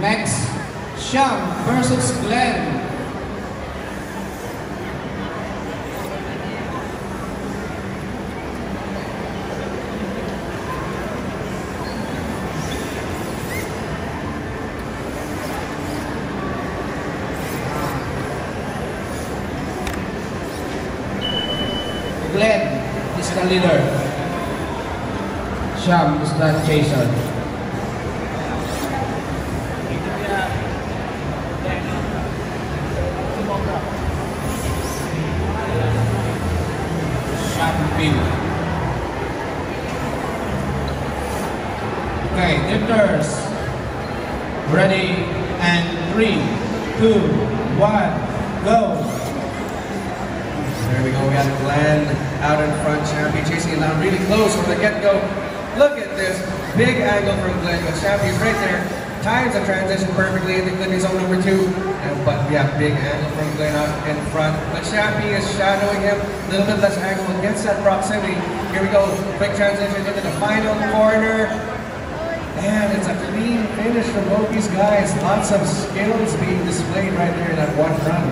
Next, Sham versus Glenn. Glenn is the leader. Sham is the chaser. Okay, lifters. Ready, and 3, 2, 1, go. There we go, we got Glenn out in front, Champy chasing it down really close from the get-go. Look at this, big angle from Glenn, but Champy's right there, times the transition perfectly into Glenn, his own number 2. But we have big angle from Glenn out in front, but Champy is shadowing him, a little bit less angle against that proximity. Here we go, quick transition into the final corner. And it's a clean finish from both these guys. Lots of skills being displayed right there in that one run.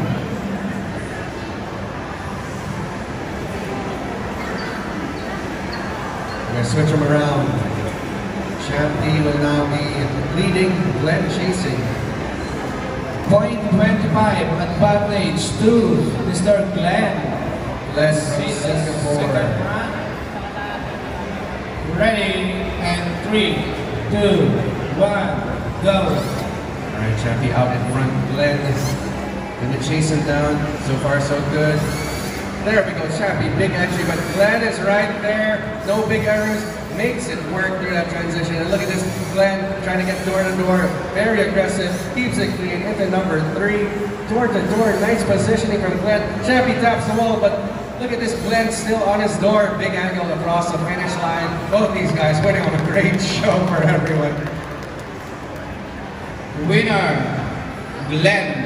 We're going to switch them around. Champy will now be leading, Glenn chasing. Point 25 advantage to Mr. Glenn. Glenn from Singapore. Ready, and 3, 2, 1, go. Alright, Champy out in front. Glenn gonna chase him down. So far, so good. There we go, Champy, big entry, but Glenn is right there. No big errors. Makes it work through that transition. And look at this, Glenn trying to get door to door. Very aggressive. Keeps it clean into number 3. Door to door. Nice positioning from Glenn. Champy taps the wall, but look at this, Glenn still on his door. Big angle across the finish line. Both these guys putting on a great show for everyone. Winner, Glenn.